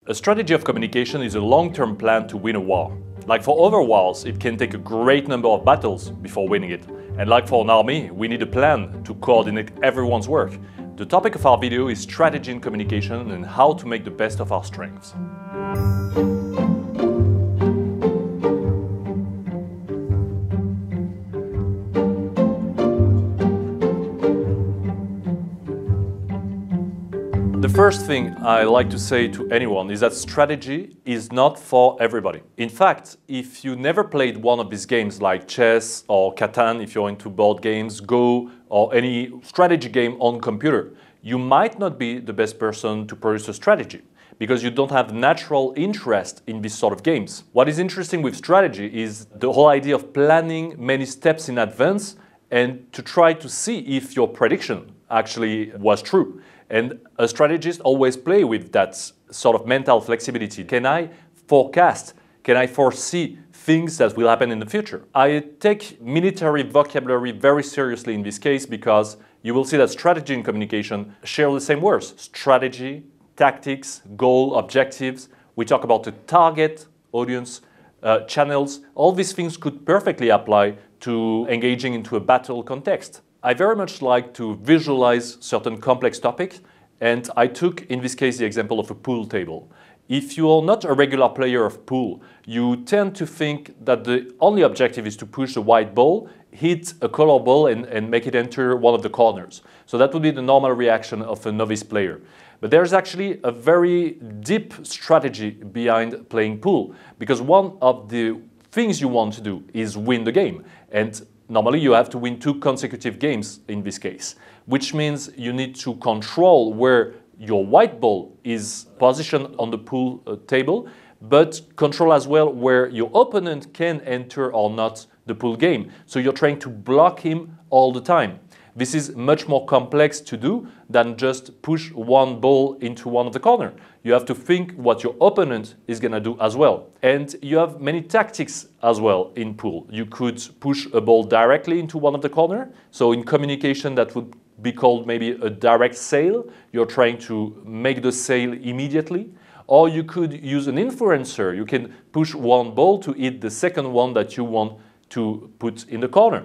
A strategy of communication is a long-term plan to win a war. Like for other wars, it can take a great number of battles before winning it. And like for an army, we need a plan to coordinate everyone's work. The topic of our video is strategy in communication and how to make the best of our strengths. The first thing I like to say to anyone is that strategy is not for everybody. In fact, if you never played one of these games like chess or Catan, if you're into board games, Go, or any strategy game on computer, you might not be the best person to produce a strategy because you don't have natural interest in this sort of games. What is interesting with strategy is the whole idea of planning many steps in advance and to try to see if your prediction actually was true. And a strategist always plays with that sort of mental flexibility. Can I forecast? Can I foresee things that will happen in the future? I take military vocabulary very seriously in this case because you will see that strategy and communication share the same words. Strategy, tactics, goal, objectives. We talk about the target, audience, channels. All these things could perfectly apply to engaging into a battle context. I very much like to visualize certain complex topics, and I took, in this case, the example of a pool table. If you are not a regular player of pool, you tend to think that the only objective is to push the white ball, hit a color ball, and make it enter one of the corners. So that would be the normal reaction of a novice player. But there's actually a very deep strategy behind playing pool, because one of the things you want to do is win the game. And normally you have to win 2 consecutive games in this case, which means you need to control where your white ball is positioned on the pool table, but control as well where your opponent can enter or not the pool game. So you're trying to block him all the time. This is much more complex to do than just push one ball into one of the corners. You have to think what your opponent is going to do as well. And you have many tactics as well in pool. You could push a ball directly into one of the corners. So in communication, that would be called maybe a direct sale. You're trying to make the sale immediately. Or you could use an influencer. You can push one ball to hit the second one that you want to put in the corner.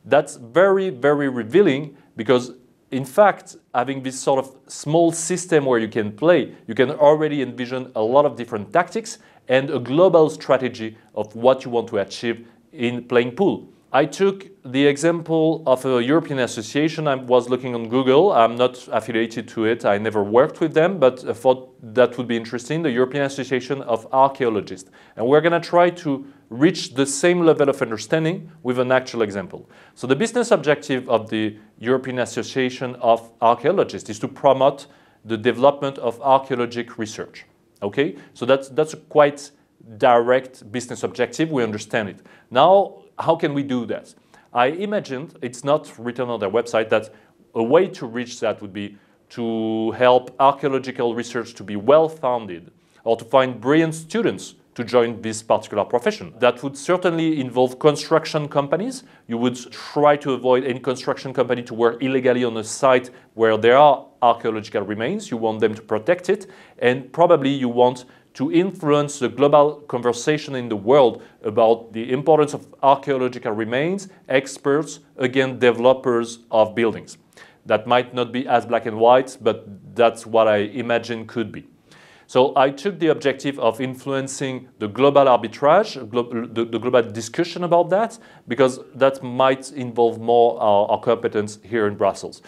That's very, very revealing because, in fact, having this sort of small system where you can play, you can already envision a lot of different tactics and a global strategy of what you want to achieve in playing pool. I took the example of a European association. I was looking on Google. I'm not affiliated to it. I never worked with them, but I thought that would be interesting, the European Association of Archaeologists. And we're going to try to reach the same level of understanding with an actual example. So the business objective of the European Association of Archaeologists is to promote the development of archaeological research. Okay? So that's a quite direct business objective. We understand it. Now, how can we do that? I imagined, it's not written on their website, that a way to reach that would be to help archaeological research to be well-founded or to find brilliant students to join this particular profession. That would certainly involve construction companies. You would try to avoid any construction company to work illegally on a site where there are archaeological remains. You want them to protect it, and probably you want to influence the global conversation in the world about the importance of archaeological remains, experts, again, developers of buildings. That might not be as black and white, but that's what I imagine could be. So I took the objective of influencing the global arbitrage, the global discussion about that, because that might involve more our competence here in Brussels.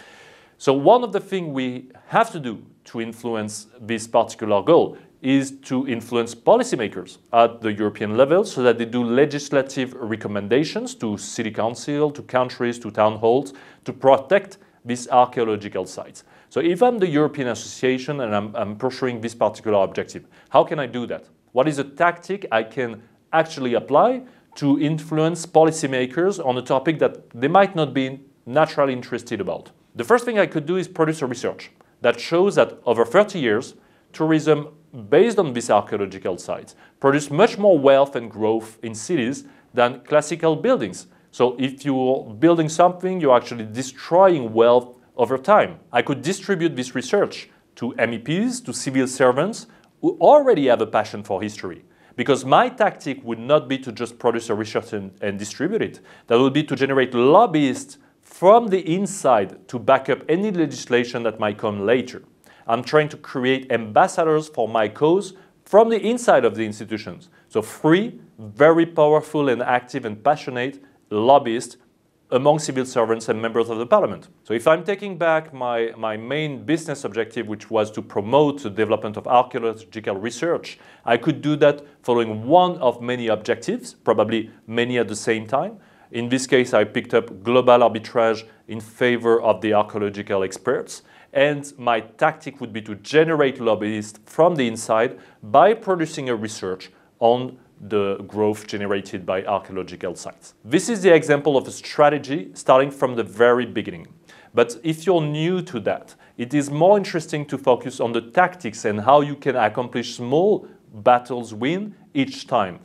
So one of the things we have to do to influence this particular goal is to influence policymakers at the European level so that they do legislative recommendations to city council, to countries, to town halls to protect these archaeological sites. So if I'm the European Association and I'm pursuing this particular objective, how can I do that? What is a tactic I can actually apply to influence policymakers on a topic that they might not be naturally interested about? The first thing I could do is produce a research that shows that over 30 years, tourism based on these archaeological sites produce much more wealth and growth in cities than classical buildings. So if you're building something, you're actually destroying wealth over time. I could distribute this research to MEPs, to civil servants, who already have a passion for history. Because my tactic would not be to just produce a research and distribute it. That would be to generate lobbyists from the inside to back up any legislation that might come later. I'm trying to create ambassadors for my cause from the inside of the institutions. So free, very powerful and active and passionate lobbyists among civil servants and members of the parliament. So if I'm taking back my main business objective, which was to promote the development of archaeological research, I could do that following one of many objectives, probably many at the same time. In this case, I picked up global arbitrage in favor of the archaeological experts. And my tactic would be to generate lobbyists from the inside by producing a research on the growth generated by archaeological sites. This is the example of a strategy starting from the very beginning. But if you're new to that, it is more interesting to focus on the tactics and how you can accomplish small battles win each time.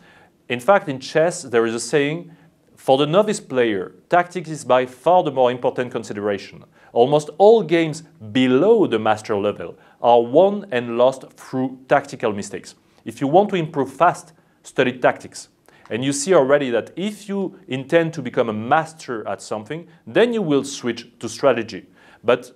In fact, in chess, there is a saying, for the novice player, tactics is by far the more important consideration. Almost all games below the master level are won and lost through tactical mistakes. If you want to improve fast, study tactics. And you see already that if you intend to become a master at something, then you will switch to strategy. But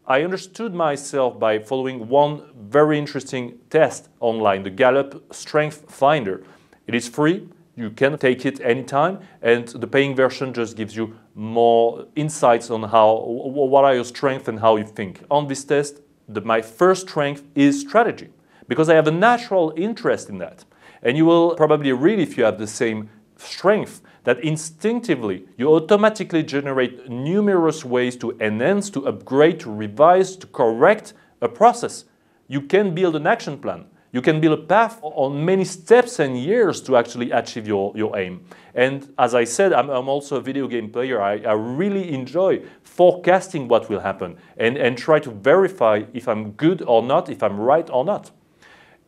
I understood myself by following one very interesting test online, the Gallup Strength Finder. It is free. You can take it anytime, and the paying version just gives you more insights on what are your strengths and how you think. On this test, my first strength is strategy, because I have a natural interest in that. And you will probably read, if you have the same strength, that instinctively you automatically generate numerous ways to enhance, to upgrade, to revise, to correct a process. You can build an action plan. You can build a path on many steps and years to actually achieve your aim. And as I said, I'm also a video game player. I really enjoy forecasting what will happen and try to verify if I'm good or not, if I'm right or not.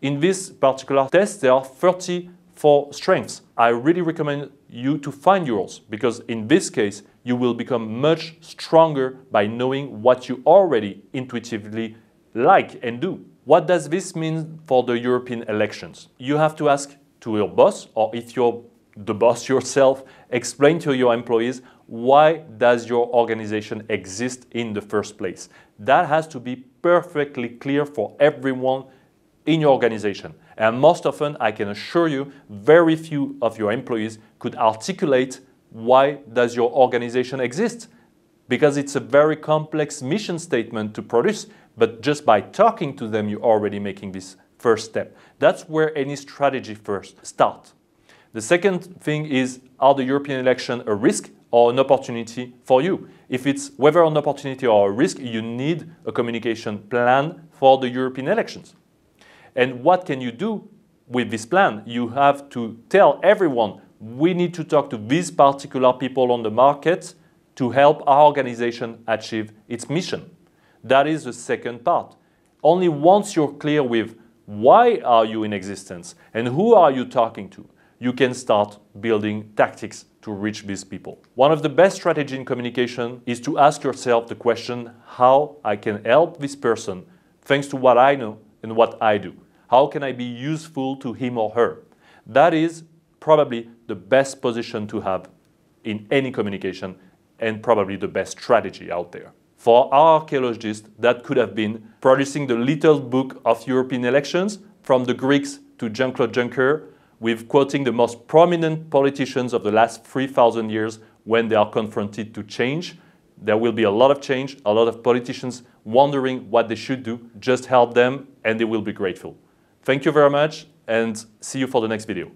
In this particular test, there are 34 strengths. I really recommend you to find yours, because in this case, you will become much stronger by knowing what you already intuitively like and do. What does this mean for the European elections? You have to ask to your boss, or if you're the boss yourself, explain to your employees why does your organization exist in the first place. That has to be perfectly clear for everyone in your organization. And most often, I can assure you, very few of your employees could articulate why does your organization exist, because it's a very complex mission statement to produce. But just by talking to them, you're already making this first step. That's where any strategy first starts. The second thing is, are the European elections a risk or an opportunity for you? If it's whether an opportunity or a risk, you need a communication plan for the European elections. And what can you do with this plan? You have to tell everyone, we need to talk to these particular people on the market to help our organization achieve its mission. That is the second part. Only once you're clear with why are you in existence and who are you talking to, you can start building tactics to reach these people. One of the best strategies in communication is to ask yourself the question, how I can help this person thanks to what I know and what I do. How can I be useful to him or her? That is probably the best position to have in any communication, and probably the best strategy out there. For our archaeologists, that could have been producing the little book of European elections, from the Greeks to Jean-Claude Juncker, with quoting the most prominent politicians of the last 3,000 years when they are confronted to change. There will be a lot of change, a lot of politicians wondering what they should do. Just help them and they will be grateful. Thank you very much, and see you for the next video.